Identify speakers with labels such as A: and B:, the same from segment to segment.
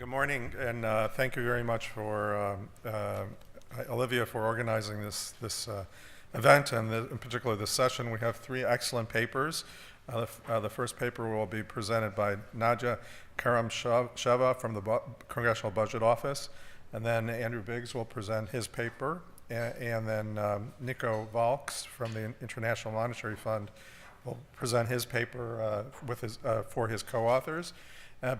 A: Good morning, and thank you very much for Olivia for organizing this event, and in particular this session. We have three excellent papers. The first paper will be presented by Nadia Karam-Sheva from the Congressional Budget Office, and then Andrew Biggs will present his paper, and then Nico Valks from the International Monetary Fund will present his paper for his co-authors.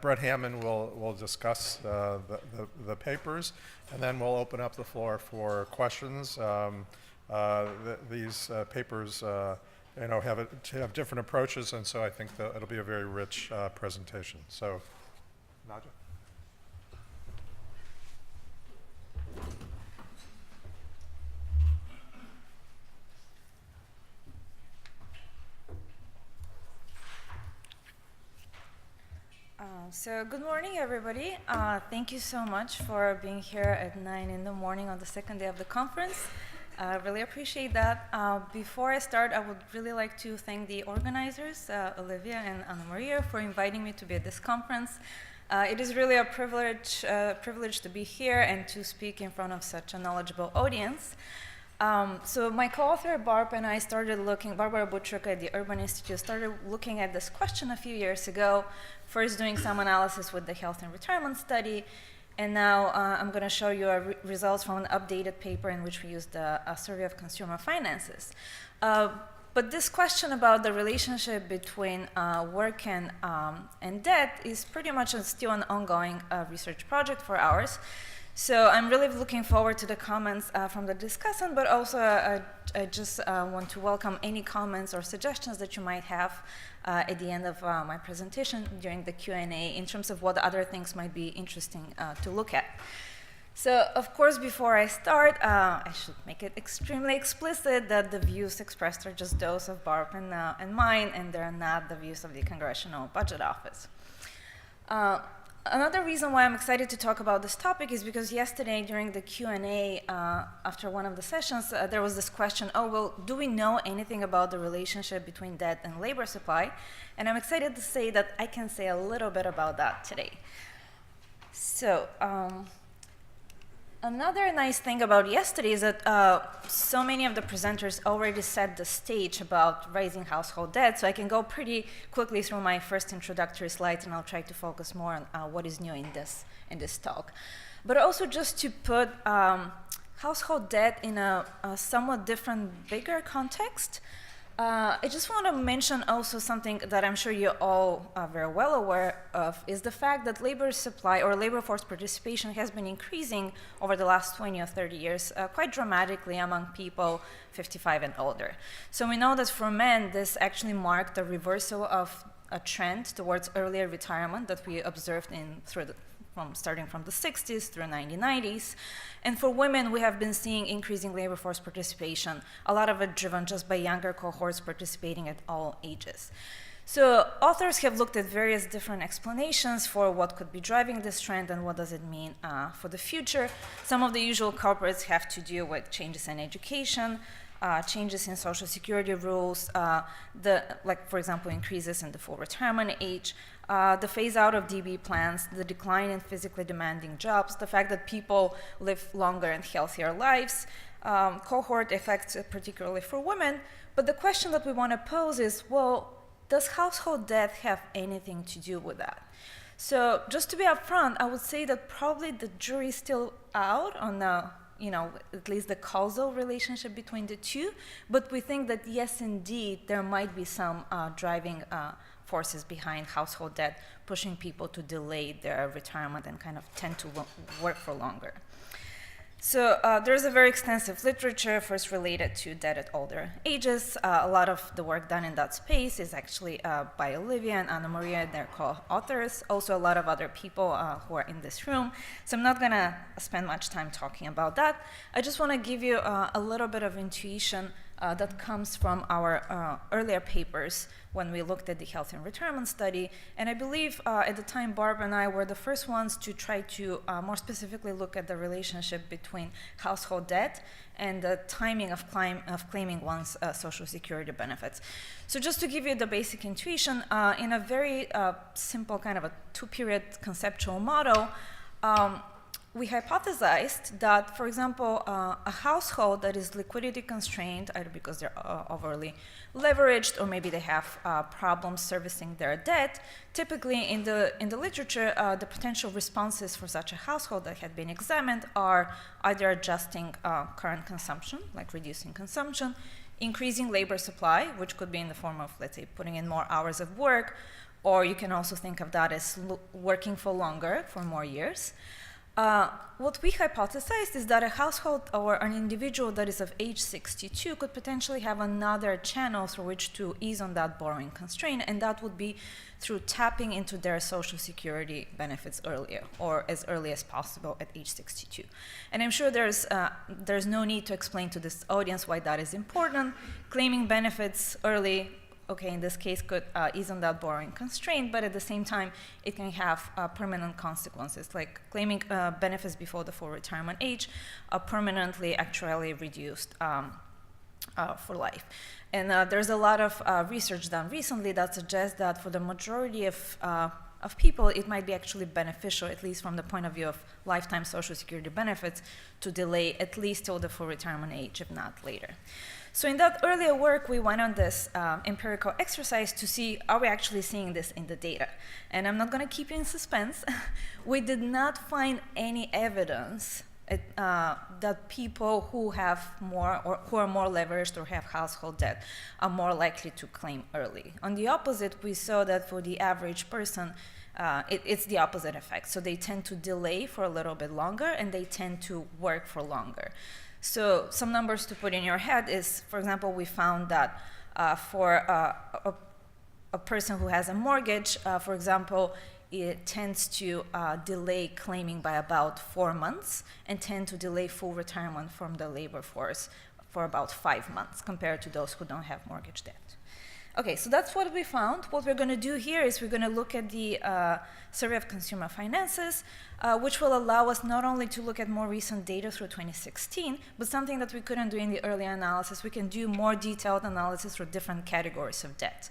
A: Brett Hammond will discuss the papers, and then we'll open up the floor for questions. These papers have different approaches, and so I think that it'll be a very rich presentation. So, Nadia.
B: So good morning, everybody. Thank you so much for being here at 9 in the morning on the second day of the conference. I really appreciate that. Before I start, I would really like to thank the organizers, Olivia and Anna Maria, for inviting me to be at this conference. It is really a privilege to be here and to speak in front of such a knowledgeable audience. So my co-author Barb and I Barbara Butruk at the Urban Institute started looking at this question a few years ago, first doing some analysis with the Health and Retirement Study, and now I'm going to show you results from an updated paper in which we used a survey of consumer finances. But this question about the relationship between work and debt is pretty much still an ongoing research project for ours. So I'm really looking forward to the comments from the discussant, but also I just want to welcome any comments or suggestions that you might have at the end of my presentation during the Q&A in terms of what other things might be interesting to look at. So, of course, before I start, I should make it extremely explicit that the views expressed are just those of Barb and mine, and they're not the views of the Congressional Budget Office. Another reason why I'm excited to talk about this topic is because yesterday during the Q&A after one of the sessions, there was this question, do we know anything about the relationship between debt and labor supply? And I'm excited to say that I can say a little bit about that today. So, another nice thing about yesterday is that so many of the presenters already set the stage about rising household debt, so I can go pretty quickly through my first introductory slides, and I'll try to focus more on what is new in this talk. But also just to put household debt in a somewhat different, bigger context, I just want to mention also something that I'm sure you all are very well aware of, is the fact that labor supply or labor force participation has been increasing over the last 20 or 30 years quite dramatically among people 55 and older. So we know that for men, this actually marked a reversal of a trend towards earlier retirement that we observed starting from the 60s through 1990s. And for women, we have been seeing increasing labor force participation, a lot of it driven just by younger cohorts participating at all ages. So authors have looked at various different explanations for what could be driving this trend and what does it mean for the future. Some of the usual culprits have to do with changes in education, changes in Social Security rules, for example, increases in the full retirement age, the phase out of DB plans, the decline in physically demanding jobs, the fact that people live longer and healthier lives, cohort effects, particularly for women. But the question that we want to pose is, does household debt have anything to do with that? So just to be upfront, I would say that probably the jury's still out on at least the causal relationship between the two, but we think that yes, indeed, there might be some driving forces behind household debt, pushing people to delay their retirement and kind of tend to work for longer. So there's a very extensive literature first related to debt at older ages. A lot of the work done in that space is actually by Olivia and Anna Maria and their co-authors, also a lot of other people who are in this room. So I'm not going to spend much time talking about that. I just want to give you a little bit of intuition that comes from our earlier papers when we looked at the Health and Retirement Study. And I believe at the time, Barb and I were the first ones to try to more specifically look at the relationship between household debt and the timing of claiming one's Social Security benefits. So just to give you the basic intuition, in a very simple kind of a two-period conceptual model, We hypothesized that, for example, a household that is liquidity constrained, either because they're overly leveraged or maybe they have problems servicing their debt, typically in the literature, the potential responses for such a household that had been examined are either adjusting current consumption, like reducing consumption, increasing labor supply, which could be in the form of, let's say, putting in more hours of work, or you can also think of that as working for longer, for more years. What we hypothesized is that a household or an individual that is of age 62 could potentially have another channel through which to ease on that borrowing constraint, and that would be through tapping into their Social Security benefits earlier, or as early as possible at age 62. And I'm sure there's no need to explain to this audience why that is important. Claiming benefits early, okay, in this case, could ease on that borrowing constraint, but at the same time, it can have permanent consequences, like claiming benefits before the full retirement age are permanently actually reduced for life. And there's a lot of research done recently that suggests that for the majority of people, it might be actually beneficial, at least from the point of view of lifetime Social Security benefits, to delay at least till the full retirement age, if not later. So in that earlier work, we went on this empirical exercise to see, are we actually seeing this in the data? And I'm not going to keep you in suspense. We did not find any evidence that people who have more, or who are more leveraged or have household debt are more likely to claim early. On the opposite, we saw that for the average person, it's the opposite effect. So they tend to delay for a little bit longer, and they tend to work for longer. So some numbers to put in your head is, for example, we found that for a person who has a mortgage, for example, it tends to delay claiming by about 4 months and tend to delay full retirement from the labor force for about 5 months compared to those who don't have mortgage debt. Okay, so that's what we found. What we're going to do here is we're going to look at the Survey of Consumer Finances, which will allow us not only to look at more recent data through 2016, but something that we couldn't do in the earlier analysis. We can do more detailed analysis for different categories of debt.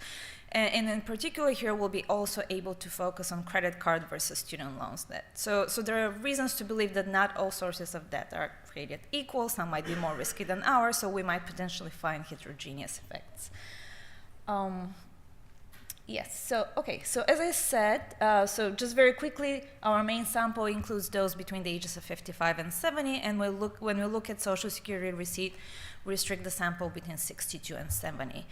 B: And in particular here, we'll be also able to focus on credit card versus student loans debt. So there are reasons to believe that not all sources of debt are created equal. Some might be more risky than ours, so we might potentially find heterogeneous effects. Yes, so as I said, so just very quickly, our main sample includes those between the ages of 55 and 70, and when we look at Social Security receipt, we restrict the sample between 62 and 70.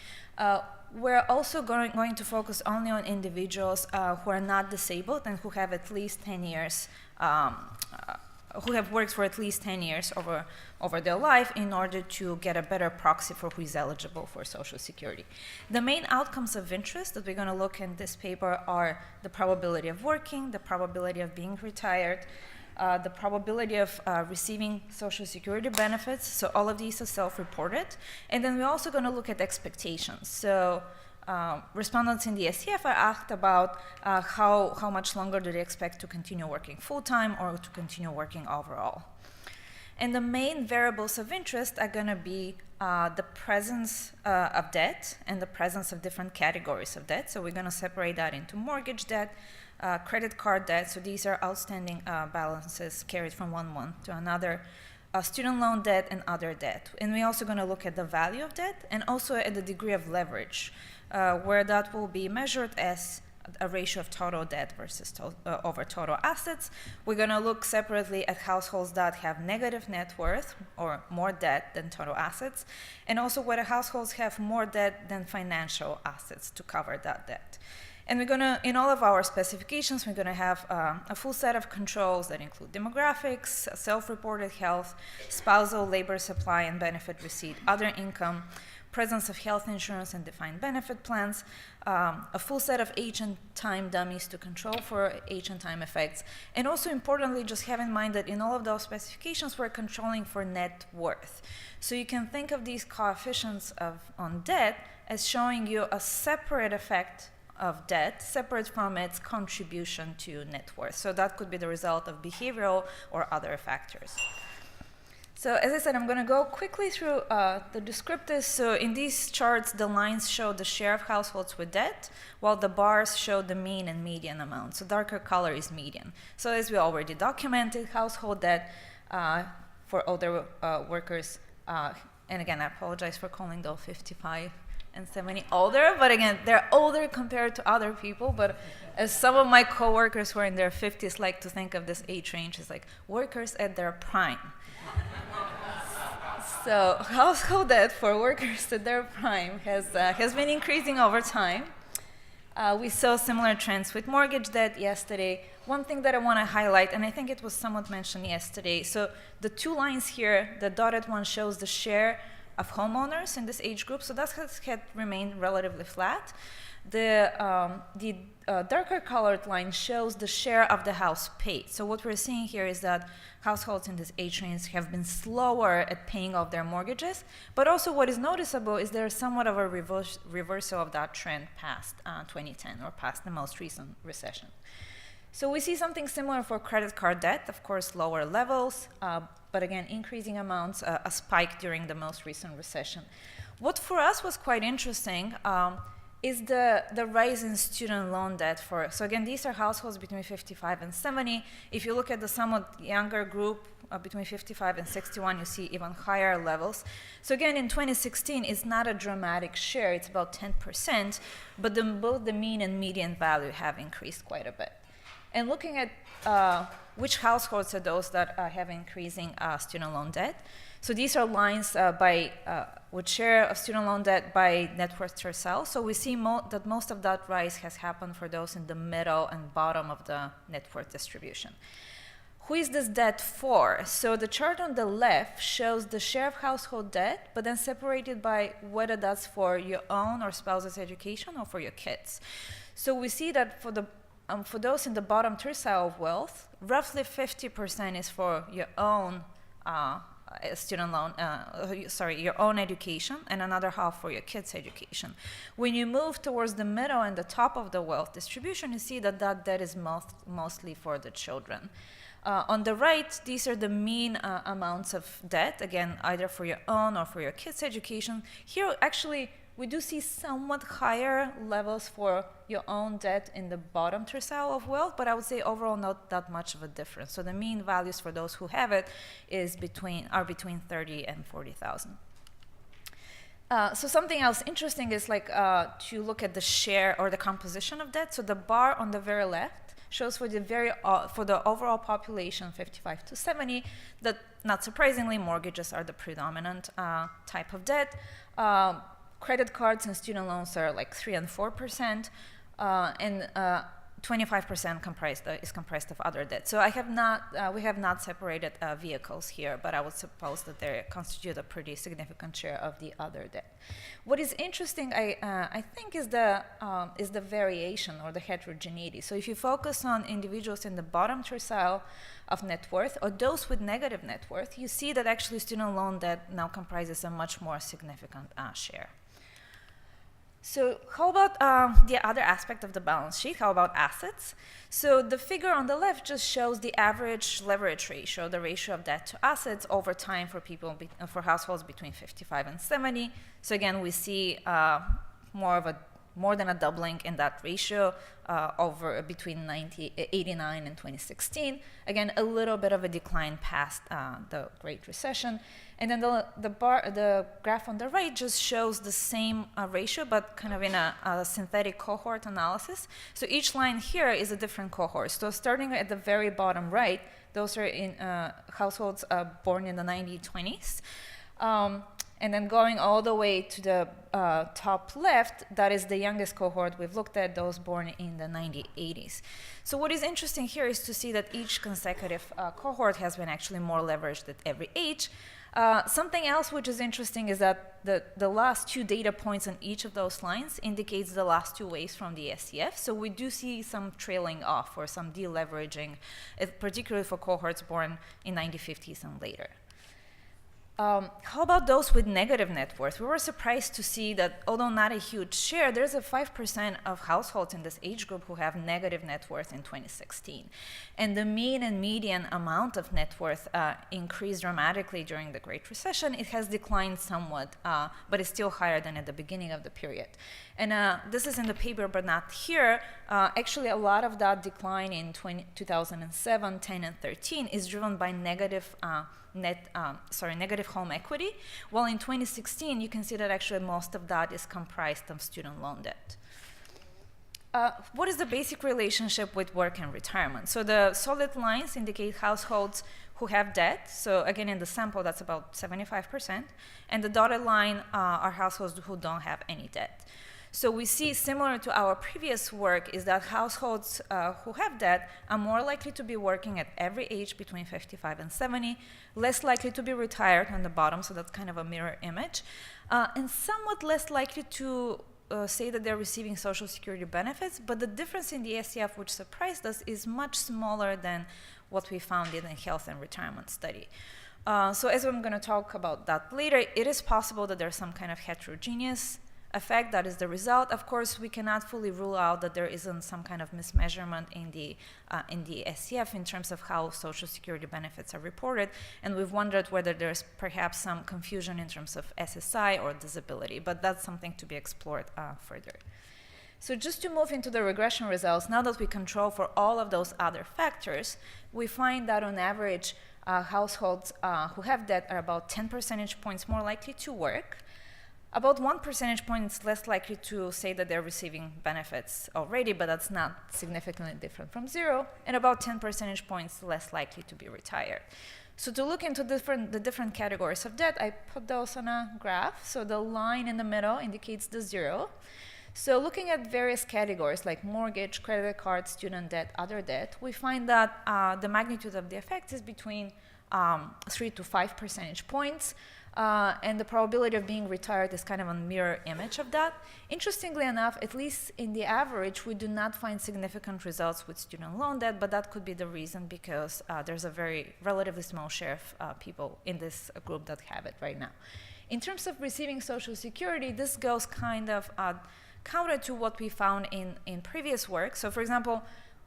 B: We're also going to focus only on individuals who are not disabled and who have at least 10 years, who have worked for at least 10 years over their life in order to get a better proxy for who is eligible for Social Security. The main outcomes of interest that we're going to look in this paper are the probability of working, the probability of being retired, the probability of receiving Social Security benefits. So all of these are self-reported. And then we're also going to look at expectations. So respondents in the SCF are asked about how much longer do they expect to continue working full-time or to continue working overall. And the main variables of interest are going to be the presence of debt and the presence of different categories of debt. So we're going to separate that into mortgage debt, credit card debt. So these are outstanding balances carried from one month to another. Student loan debt and other debt. And we're also going to look at the value of debt and also at the degree of leverage, where that will be measured as a ratio of total debt versus over total assets. We're going to look separately at households that have negative net worth or more debt than total assets, and also whether households have more debt than financial assets to cover that debt. And we're going to, in all of our specifications, we're going to have a full set of controls that include demographics, self-reported health, spousal labor supply and benefit receipt, other income, presence of health insurance and defined benefit plans, a full set of age and time dummies to control for age and time effects, and also importantly, just have in mind that in all of those specifications, we're controlling for net worth. So you can think of these coefficients on debt as showing you a separate effect of debt, separate from its contribution to net worth. So that could be the result of behavioral or other factors. So as I said, I'm going to go quickly through the descriptives. So in these charts, the lines show the share of households with debt, while the bars show the mean and median amount. So darker color is median. So as we already documented, household debt for older workers, and again, I apologize for calling those 55 and 70 older, but again, they're older compared to other people. But as some of my coworkers who are in their 50s like to think of this age range as like workers at their prime. So household debt for workers at their prime has been increasing over time. We saw similar trends with mortgage debt yesterday. One thing that I want to highlight, and I think it was somewhat mentioned yesterday, so the two lines here, the dotted one shows the share of homeowners in this age group, so that has remained relatively flat. The darker colored line shows the share of the house paid. So what we're seeing here is that households in this age range have been slower at paying off their mortgages, but also what is noticeable is there's somewhat of a reversal of that trend past 2010 or past the most recent recession. So we see something similar for credit card debt, of course lower levels, but again increasing amounts, a spike during the most recent recession. What for us was quite interesting is the rise in student loan debt so again, these are households between 55 and 70. If you look at the somewhat younger group between 55 and 61, you see even higher levels. So again, in 2016, it's not a dramatic share, it's about 10%, but both the mean and median value have increased quite a bit. And looking at which households are those that have increasing student loan debt. So these are lines with share of student loan debt by net worth per cell. So we see that most of that rise has happened for those in the middle and bottom of the net worth distribution. Who is this debt for? So the chart on the left shows the share of household debt, but then separated by whether that's for your own or spouse's education or for your kids. So we see that for those in the bottom tercile of wealth, roughly 50% is for your own student loan, your own education, and another half for your kids' education. When you move towards the middle and the top of the wealth distribution, you see that debt is mostly for the children. On the right, these are the mean amounts of debt, again, either for your own or for your kids' education. Here, actually, we do see somewhat higher levels for your own debt in the bottom tercile of wealth, but I would say overall not that much of a difference. So the mean values for those who have it are between 30 and 40,000. So something else interesting is to look at the share or the composition of debt. So the bar on the very left shows for the overall population 55 to 70 that, not surprisingly, mortgages are the predominant type of debt. Credit cards and student loans are like 3 and 4%, and 25% is comprised of other debt. So we have not separated vehicles here, but I would suppose that they constitute a pretty significant share of the other debt. What is interesting, I think, is the variation or the heterogeneity. So if you focus on individuals in the bottom tercile of net worth or those with negative net worth, you see that actually student loan debt now comprises a much more significant share. So how about the other aspect of the balance sheet? How about assets? So the figure on the left just shows the average leverage ratio, the ratio of debt to assets over time for households between 55 and 70. So again, we see more than a doubling in that ratio over between 1989 and 2016. Again, a little bit of a decline past the Great Recession. And then the graph on the right just shows the same ratio, but kind of in a synthetic cohort analysis. So each line here is a different cohort. So starting at the very bottom right, those are in households born in the 1920s. And then going all the way to the top left, that is the youngest cohort we've looked at, those born in the 1980s. So what is interesting here is to see that each consecutive cohort has been actually more leveraged at every age. Something else which is interesting is that the last two data points on each of those lines indicates the last 2 waves from the SCF. So we do see some trailing off or some deleveraging, particularly for cohorts born in 1950s and later. How about those with negative net worth? We were surprised to see that, although not a huge share, there's a 5% of households in this age group who have negative net worth in 2016. And the mean and median amount of net worth increased dramatically during the Great Recession. It has declined somewhat, but it's still higher than at the beginning of the period. And this is in the paper, but not here. Actually, a lot of that decline in 2007, 10, and 13 is driven by negative negative home equity, while in 2016 you can see that actually most of that is comprised of student loan debt. What is the basic relationship with work and retirement? So the solid lines indicate households who have debt. So again, in the sample, that's about 75%. And the dotted line are households who don't have any debt. So we see, similar to our previous work, is that households who have debt are more likely to be working at every age between 55 and 70, less likely to be retired on the bottom, so that's kind of a mirror image, and somewhat less likely to say that they're receiving Social Security benefits, but the difference in the SCF, which surprised us, is much smaller than what we found in the health and retirement study. So as I'm going to talk about that later, it is possible that there's some kind of heterogeneous effect that is the result. Of course, we cannot fully rule out that there isn't some kind of mismeasurement in the SCF in terms of how Social Security benefits are reported, and we've wondered whether there's perhaps some confusion in terms of SSI or disability, but that's something to be explored further. So just to move into the regression results, now that we control for all of those other factors, we find that on average, households who have debt are about 10 percentage points more likely to work, about 1 percentage point less likely to say that they're receiving benefits already, but that's not significantly different from zero, and about 10 percentage points less likely to be retired. So to look into the different categories of debt, I put those on a graph. So the line in the middle indicates the zero. So looking at various categories like mortgage, credit card, student debt, other debt, we find that the magnitude of the effect is between 3 to 5 percentage points. And the probability of being retired is kind of a mirror image of that. Interestingly enough, at least in the average, we do not find significant results with student loan debt, but that could be the reason because there's a very relatively small share of people in this group that have it right now. In terms of receiving Social Security, this goes kind of counter to what we found in previous work. So for example,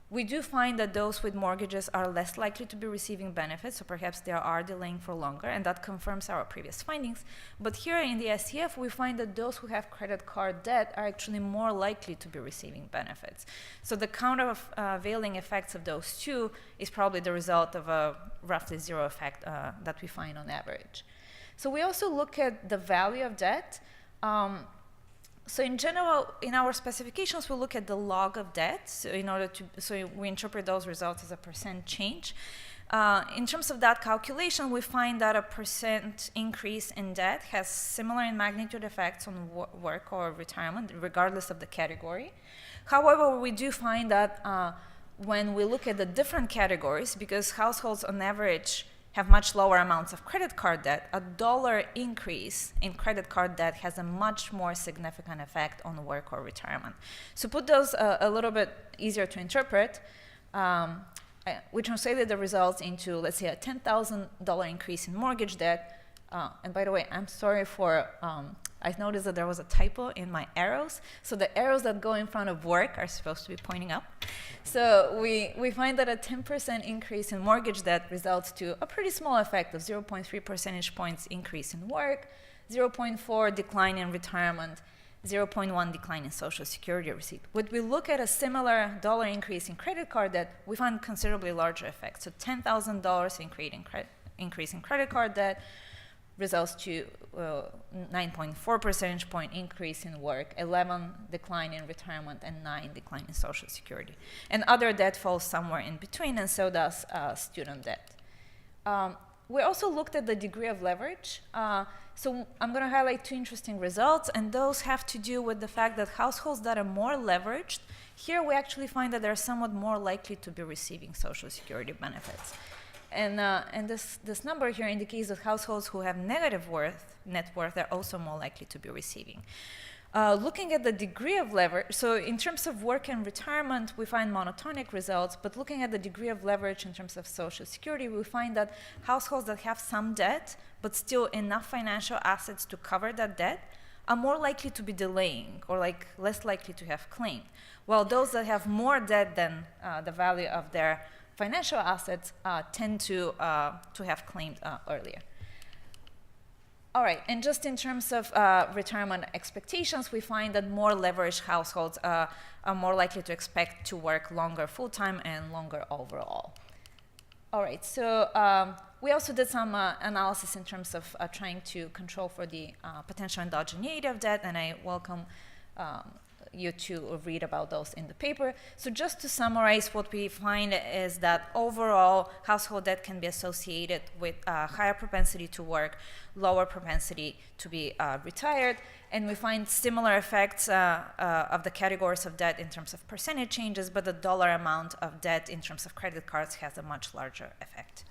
B: we do find that those with mortgages are less likely to be receiving benefits, so perhaps they are delaying for longer, and that confirms our previous findings. But here in the SCF, we find that those who have credit card debt are actually more likely to be receiving benefits. So the countervailing effects of those two is probably the result of a roughly zero effect that we find on average. So we also look at the value of debt. So in general, in our specifications, we look at the log of debt. So we interpret those results as a percent change. In terms of that calculation, we find that a percent increase in debt has similar in magnitude effects on work or retirement, regardless of the category. However, we do find that when we look at the different categories, because households on average have much lower amounts of credit card debt, a $1 increase in credit card debt has a much more significant effect on work or retirement. So put those a little bit easier to interpret. We translated the results into, let's say, a $10,000 increase in mortgage debt. And by the way, I'm sorry for, I noticed that there was a typo in my arrows. So the arrows that go in front of work are supposed to be pointing up. So we find that a 10% increase in mortgage debt results to a pretty small effect of 0.3 percentage points increase in work, 0.4 decline in retirement, 0.1 decline in Social Security receipt. When we look at a similar dollar increase in credit card debt, we find considerably larger effects. So $10,000 increase in credit card debt results to 9.4 percentage point increase in work, 11 decline in retirement, and 9 decline in Social Security. And other debt falls somewhere in between, and so does student debt. We also looked at the degree of leverage. So I'm going to highlight two interesting results, and those have to do with the fact that households that are more leveraged, here we actually find that they're somewhat more likely to be receiving Social Security benefits. And this number here indicates that households who have negative net worth are also more likely to be receiving. Looking at the degree of leverage, so in terms of work and retirement, we find monotonic results, but looking at the degree of leverage in terms of Social Security, we find that households that have some debt, but still enough financial assets to cover that debt, are more likely to be delaying or like less likely to have claimed, while those that have more debt than the value of their financial assets tend to have claimed earlier. All right, and just in terms of retirement expectations, we find that more leveraged households are more likely to expect to work longer full-time and longer overall. All right, so we also did some analysis in terms of trying to control for the potential endogeneity of debt, and I welcome you to read about those in the paper. So just to summarize, what we find is that overall household debt can be associated with higher propensity to work, lower propensity to be retired, and we find similar effects of the categories of debt in terms of percentage changes, but the dollar amount of debt in terms of credit cards has a much larger effect.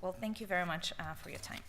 B: Well, thank you very much for your time.